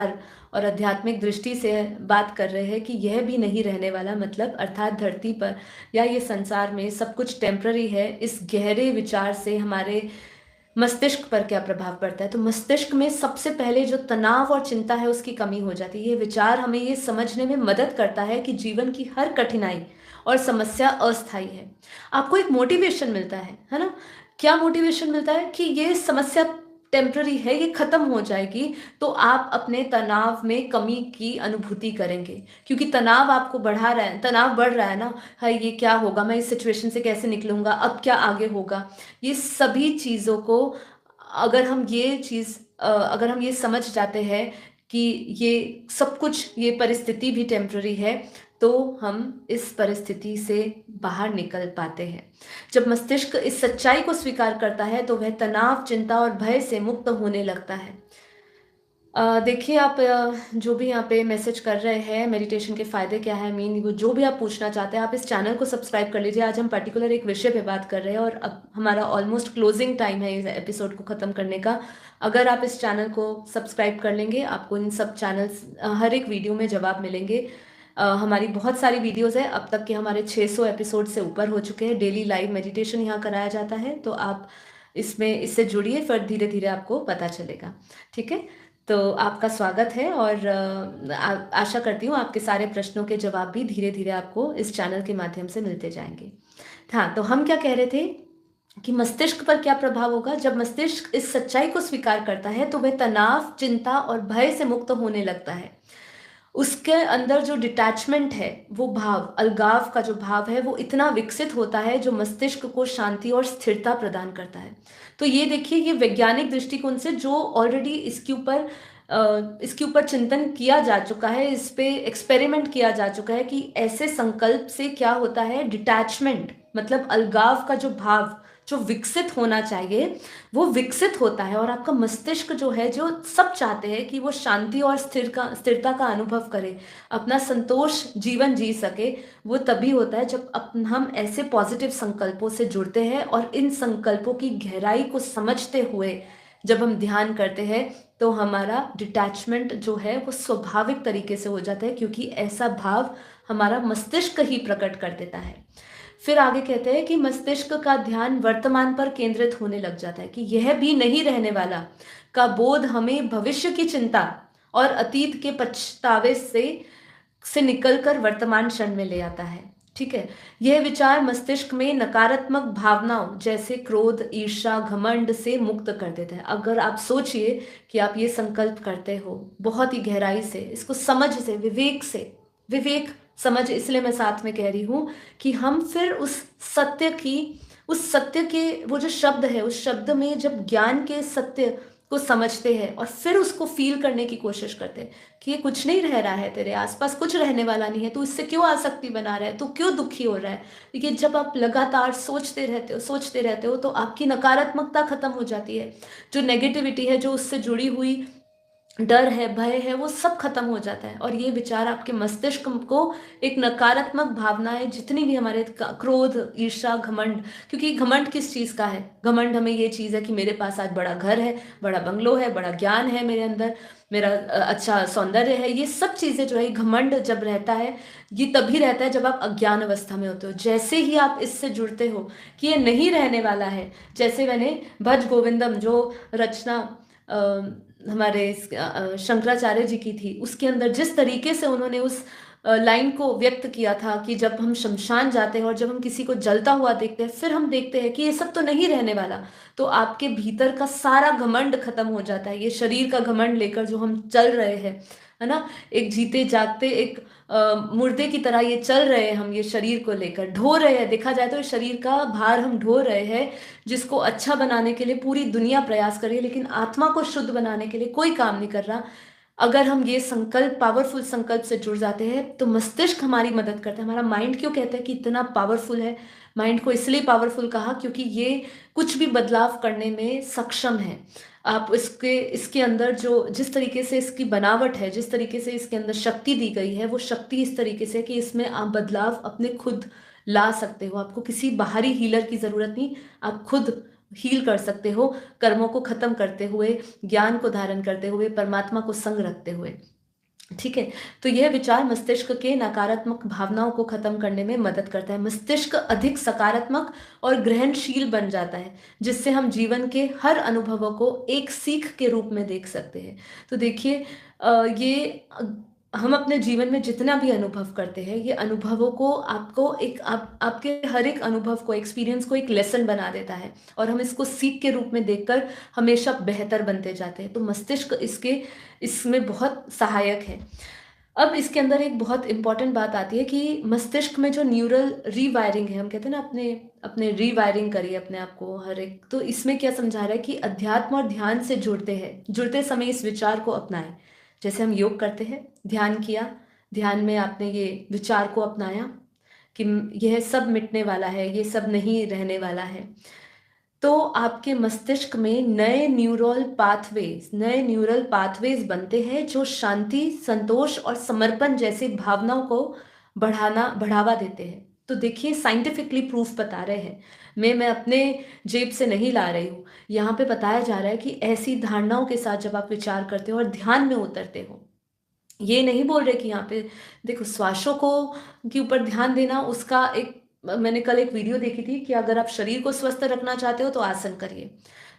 और आध्यात्मिक दृष्टि से बात कर रहे हैं कि यह भी नहीं रहने वाला, मतलब अर्थात धरती पर या ये संसार में सब कुछ टेम्पररी है। इस गहरे विचार से हमारे मस्तिष्क पर क्या प्रभाव पड़ता है? तो मस्तिष्क में सबसे पहले जो तनाव और चिंता है उसकी कमी हो जाती है। ये विचार हमें ये समझने में मदद करता है कि जीवन की हर कठिनाई और समस्या अस्थायी है। आपको एक मोटिवेशन मिलता है ना? क्या मोटिवेशन मिलता है कि ये समस्या टेम्पररी है, ये खत्म हो जाएगी, तो आप अपने तनाव में कमी की अनुभूति करेंगे, क्योंकि तनाव आपको बढ़ा रहा है, तनाव बढ़ रहा है ना। हाय, ये क्या होगा, मैं इस सिचुएशन से कैसे निकलूंगा, अब क्या आगे होगा। ये सभी चीज़ों को अगर हम ये समझ जाते हैं कि ये सब कुछ, ये परिस्थिति भी टेम्पररी है, तो हम इस परिस्थिति से बाहर निकल पाते हैं। जब मस्तिष्क इस सच्चाई को स्वीकार करता है तो वह तनाव, चिंता और भय से मुक्त होने लगता है। देखिए, आप जो भी यहाँ पे मैसेज कर रहे हैं, मेडिटेशन के फायदे क्या है, मीन वो जो भी आप पूछना चाहते हैं, आप इस चैनल को सब्सक्राइब कर लीजिए। आज हम पर्टिकुलर एक विषय पे बात कर रहे हैं और अब हमारा ऑलमोस्ट क्लोजिंग टाइम है इस एपिसोड को ख़त्म करने का। अगर आप इस चैनल को सब्सक्राइब कर लेंगे, आपको इन सब चैनल्स हर एक वीडियो में जवाब मिलेंगे। हमारी बहुत सारी वीडियोज़ है, अब तक के हमारे 600 एपिसोड से ऊपर हो चुके हैं। डेली लाइव मेडिटेशन यहाँ कराया जाता है, तो आप इससे जुड़िए, फिर धीरे धीरे आपको पता चलेगा। ठीक है, तो आपका स्वागत है और आशा करती हूँ आपके सारे प्रश्नों के जवाब भी धीरे धीरे आपको इस चैनल के माध्यम से मिलते जाएंगे। हाँ, तो हम क्या कह रहे थे कि मस्तिष्क पर क्या प्रभाव होगा? जब मस्तिष्क इस सच्चाई को स्वीकार करता है तो वह तनाव, चिंता और भय से मुक्त होने लगता है। उसके अंदर जो डिटैचमेंट है, वो भाव, अलगाव का जो भाव है, वो इतना विकसित होता है जो मस्तिष्क को शांति और स्थिरता प्रदान करता है। तो ये देखिए, ये वैज्ञानिक दृष्टिकोण से जो ऑलरेडी इसके ऊपर चिंतन किया जा चुका है, इस पे एक्सपेरिमेंट किया जा चुका है कि ऐसे संकल्प से क्या होता है। डिटैचमेंट मतलब अलगाव का जो भाव जो विकसित होना चाहिए, वो विकसित होता है और आपका मस्तिष्क जो है, जो सब चाहते हैं कि वो शांति और स्थिरता का अनुभव करे, अपना संतोष जीवन जी सके, वो तभी होता है जब हम ऐसे पॉजिटिव संकल्पों से जुड़ते हैं और इन संकल्पों की गहराई को समझते हुए जब हम ध्यान करते हैं तो हमारा डिटैचमेंट जो है वो स्वाभाविक तरीके से हो जाता है, क्योंकि ऐसा भाव हमारा मस्तिष्क ही प्रकट कर देता है। फिर आगे कहते हैं कि मस्तिष्क का ध्यान वर्तमान पर केंद्रित होने लग जाता है, कि यह भी नहीं रहने वाला का बोध हमें भविष्य की चिंता और अतीत के पछतावे से निकलकर वर्तमान क्षण में ले आता है। ठीक है, यह विचार मस्तिष्क में नकारात्मक भावनाओं जैसे क्रोध, ईर्ष्या, घमंड से मुक्त कर देते हैं। अगर आप सोचिए कि आप ये संकल्प करते हो बहुत ही गहराई से, इसको समझ से, विवेक समझ, इसलिए मैं साथ में कह रही हूं कि हम फिर उस सत्य के वो जो शब्द है, उस शब्द में जब ज्ञान के सत्य को समझते हैं और फिर उसको फील करने की कोशिश करते हैं कि ये कुछ नहीं रह रहा है, तेरे आसपास कुछ रहने वाला नहीं है, तू इससे क्यों आसक्ति बना रहा है, तू क्यों दुखी हो रहा है। देखिए, जब आप लगातार सोचते रहते हो तो आपकी नकारात्मकता खत्म हो जाती है। जो नेगेटिविटी है, जो उससे जुड़ी हुई डर है, भय है, वो सब खत्म हो जाता है और ये विचार आपके मस्तिष्क को एक नकारात्मक भावनाएं जितनी भी हमारे क्रोध, ईर्ष्या, घमंड, क्योंकि घमंड किस चीज का है? घमंड हमें ये चीज है कि मेरे पास आज बड़ा घर है, बड़ा बंगलो है, बड़ा ज्ञान है मेरे अंदर, मेरा अच्छा सौंदर्य है। ये सब चीजें जो है, घमंड जब रहता है, ये तभी रहता है जब आप अज्ञान अवस्था में होते हो। जैसे ही आप इससे जुड़ते हो कि ये नहीं रहने वाला है, जैसे मैंने भज गोविंदम जो रचना हमारे शंकराचार्य जी की थी, उसके अंदर जिस तरीके से उन्होंने उस लाइन को व्यक्त किया था कि जब हम शमशान जाते हैं और जब हम किसी को जलता हुआ देखते हैं, फिर हम देखते हैं कि ये सब तो नहीं रहने वाला, तो आपके भीतर का सारा घमंड खत्म हो जाता है। ये शरीर का घमंड लेकर जो हम चल रहे हैं, है ना, एक जीते जागते एक मुर्दे की तरह ये चल रहे हैं, हम ये शरीर को लेकर ढो रहे हैं। देखा जाए तो ये शरीर का भार हम ढो रहे हैं, जिसको अच्छा बनाने के लिए पूरी दुनिया प्रयास कर रही है, लेकिन आत्मा को शुद्ध बनाने के लिए कोई काम नहीं कर रहा। अगर हम ये संकल्प, पावरफुल संकल्प से जुड़ जाते हैं तो मस्तिष्क हमारी मदद करता है। हमारा माइंड क्यों कहते हैं कि इतना पावरफुल है? माइंड को इसलिए पावरफुल कहा क्योंकि ये कुछ भी बदलाव करने में सक्षम है। आप इसके अंदर जो जिस तरीके से इसकी बनावट है, जिस तरीके से इसके अंदर शक्ति दी गई है, वो शक्ति इस तरीके से कि इसमें आप बदलाव अपने खुद ला सकते हो। आपको किसी बाहरी हीलर की जरूरत नहीं, आप खुद हील कर सकते हो, कर्मों को खत्म करते हुए, ज्ञान को धारण करते हुए, परमात्मा को संग रखते हुए। ठीक है। तो यह विचार मस्तिष्क के नकारात्मक भावनाओं को खत्म करने में मदद करता है। मस्तिष्क अधिक सकारात्मक और ग्रहणशील बन जाता है, जिससे हम जीवन के हर अनुभवों को एक सीख के रूप में देख सकते हैं। तो देखिए, ये हम अपने जीवन में जितना भी अनुभव करते हैं, ये अनुभवों को आपको आपके हर एक अनुभव को, एक्सपीरियंस को एक लेसन बना देता है, और हम इसको सीख के रूप में देखकर हमेशा बेहतर बनते जाते हैं। तो मस्तिष्क इसमें बहुत सहायक है। अब इसके अंदर एक बहुत इंपॉर्टेंट बात आती है कि मस्तिष्क में जो न्यूरल रीवायरिंग है, हम कहते हैं ना, अपने अपने रीवायरिंग करिए अपने आप को हर एक। तो इसमें क्या समझा रहा है कि अध्यात्म और ध्यान से जुड़ते समय इस विचार को अपनाएं। जैसे हम योग करते हैं, ध्यान किया, ध्यान में आपने ये विचार को अपनाया कि यह सब मिटने वाला है, ये सब नहीं रहने वाला है, तो आपके मस्तिष्क में नए न्यूरल पाथवेज बनते हैं, जो शांति, संतोष और समर्पण जैसी भावनाओं को बढ़ावा देते हैं। तो देखिए, साइंटिफिकली प्रूफ बता रहे हैं, मैं अपने जेब से नहीं ला रही हूँ। यहाँ पे बताया जा रहा है कि ऐसी धारणाओं के साथ जब आप विचार करते हो और ध्यान में उतरते हो, ये नहीं बोल रहे कि यहाँ पे देखो श्वासों को के ऊपर ध्यान देना, उसका एक, मैंने कल एक वीडियो देखी थी कि अगर आप शरीर को स्वस्थ रखना चाहते हो तो आसन करिए,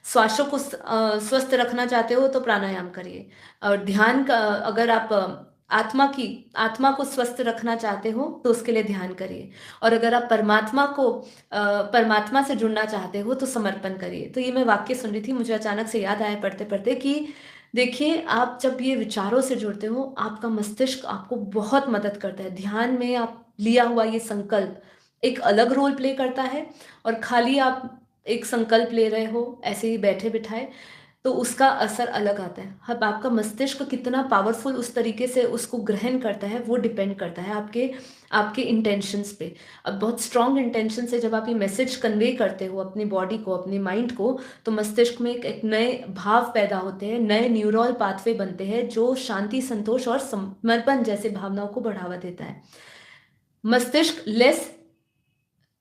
श्वासों को स्वस्थ रखना चाहते हो तो प्राणायाम करिए, और ध्यान का, अगर आप आत्मा को स्वस्थ रखना चाहते हो तो उसके लिए ध्यान करिए, और अगर आप परमात्मा से जुड़ना चाहते हो तो समर्पण करिए। तो ये मैं वाक्य सुन रही थी, मुझे अचानक से याद आया पढ़ते पढ़ते कि देखिए, आप जब ये विचारों से जुड़ते हो, आपका मस्तिष्क आपको बहुत मदद करता है। ध्यान में आप लिया हुआ ये संकल्प एक अलग रोल प्ले करता है, और खाली आप एक संकल्प ले रहे हो ऐसे ही बैठे बिठाए, तो उसका असर अलग आता है। अब आपका मस्तिष्क कितना पावरफुल उस तरीके से उसको ग्रहण करता है, वो डिपेंड करता है आपके आपके इंटेंशंस पे। अब बहुत स्ट्रॉन्ग इंटेंशन से जब आप ये मैसेज कन्वे करते हो अपनी बॉडी को, अपनी माइंड को, तो मस्तिष्क में एक नए भाव पैदा होते हैं, नए न्यूरल पाथवे बनते हैं, जो शांति, संतोष और समर्पण जैसे भावनाओं को बढ़ावा देता है। मस्तिष्क लेस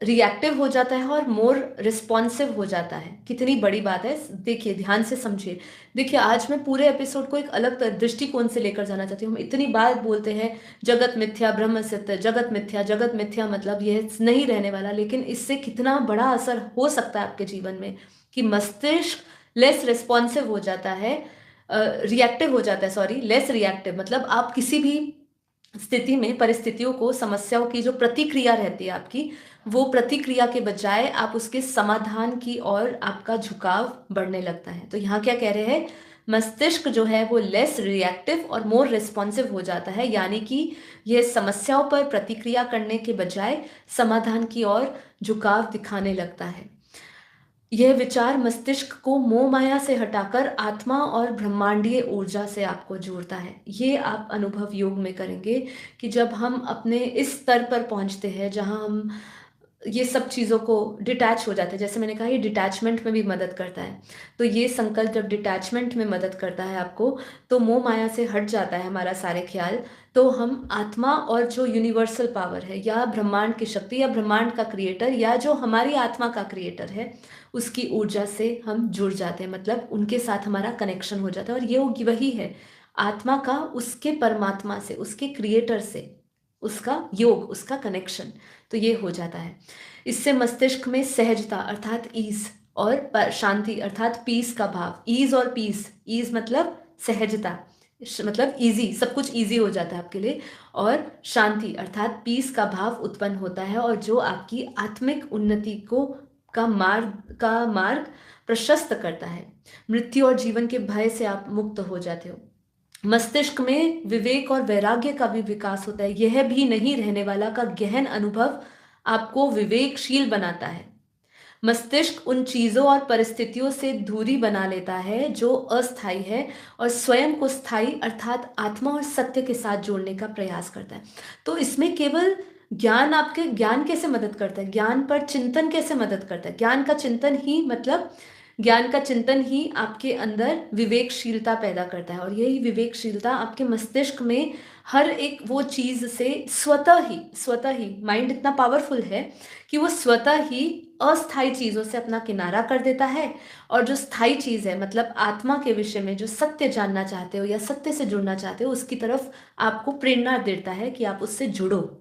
रिएक्टिव हो जाता है और मोर रिस्पॉन्सिव हो जाता है। कितनी बड़ी बात है, देखिए, ध्यान से समझिए। देखिए, आज मैं पूरे एपिसोड को एक अलग दृष्टिकोण से लेकर जाना चाहती हूँ। हम इतनी बार बोलते हैं जगत मिथ्या, ब्रह्म सत्य, जगत मिथ्या, जगत मिथ्या, मतलब यह नहीं रहने वाला, लेकिन इससे कितना बड़ा असर हो सकता है आपके जीवन में कि मस्तिष्क लेस रिस्पॉन्सिव हो जाता है, रिएक्टिव हो जाता है, सॉरी, लेस रिएक्टिव, मतलब आप किसी भी स्थिति में, परिस्थितियों को, समस्याओं की जो प्रतिक्रिया रहती है आपकी, वो प्रतिक्रिया के बजाय आप उसके समाधान की ओर आपका झुकाव बढ़ने लगता है। तो यहाँ क्या कह रहे हैं, मस्तिष्क जो है वो लेस रिएक्टिव और मोर रिस्पॉन्सिव हो जाता है, यानी कि यह समस्याओं पर प्रतिक्रिया करने के बजाय समाधान की ओर झुकाव दिखाने लगता है। यह विचार मस्तिष्क को मोह माया से हटाकर आत्मा और ब्रह्मांडीय ऊर्जा से आपको जोड़ता है। ये आप अनुभव योग में करेंगे कि जब हम अपने इस स्तर पर पहुंचते हैं जहां हम ये सब चीज़ों को डिटैच हो जाते हैं, जैसे मैंने कहा ये डिटैचमेंट में भी मदद करता है। तो ये संकल्प जब डिटैचमेंट में मदद करता है आपको, तो मोह माया से हट जाता है हमारा सारे ख्याल, तो हम आत्मा और जो यूनिवर्सल पावर है, या ब्रह्मांड की शक्ति, या ब्रह्मांड का क्रिएटर, या जो हमारी आत्मा का क्रिएटर है, उसकी ऊर्जा से हम जुड़ जाते हैं, मतलब उनके साथ हमारा कनेक्शन हो जाता है। और ये वही है, आत्मा का उसके परमात्मा से, उसके क्रिएटर से उसका योग, उसका कनेक्शन, तो ये हो जाता है। इससे मस्तिष्क में सहजता अर्थात ईज, और शांति अर्थात पीस का भाव, ईज और पीस, ईज मतलब सहजता, मतलब इजी, सब कुछ इजी हो जाता है आपके लिए, और शांति अर्थात पीस का भाव उत्पन्न होता है, और जो आपकी आत्मिक उन्नति को का मार्ग प्रशस्त करता है। मृत्यु और जीवन के भय से आप मुक्त हो जाते हो। मस्तिष्क में विवेक और वैराग्य का भी विकास होता है। यह भी नहीं रहने वाला का गहन अनुभव आपको विवेकशील बनाता है। मस्तिष्क उन चीजों और परिस्थितियों से दूरी बना लेता है जो अस्थायी है, और स्वयं को स्थायी अर्थात आत्मा और सत्य के साथ जोड़ने का प्रयास करता है। तो इसमें केवल ज्ञान कैसे मदद करता है, ज्ञान पर चिंतन कैसे मदद करता है, ज्ञान का चिंतन ही आपके अंदर विवेकशीलता पैदा करता है, और यही विवेकशीलता आपके मस्तिष्क में हर एक वो चीज से स्वतः ही माइंड इतना पावरफुल है कि वो स्वतः ही अस्थायी चीज़ों से अपना किनारा कर देता है और जो स्थायी चीज़ है मतलब आत्मा के विषय में जो सत्य जानना चाहते हो या सत्य से जुड़ना चाहते हो उसकी तरफ आपको प्रेरणा देता है कि आप उससे जुड़ो।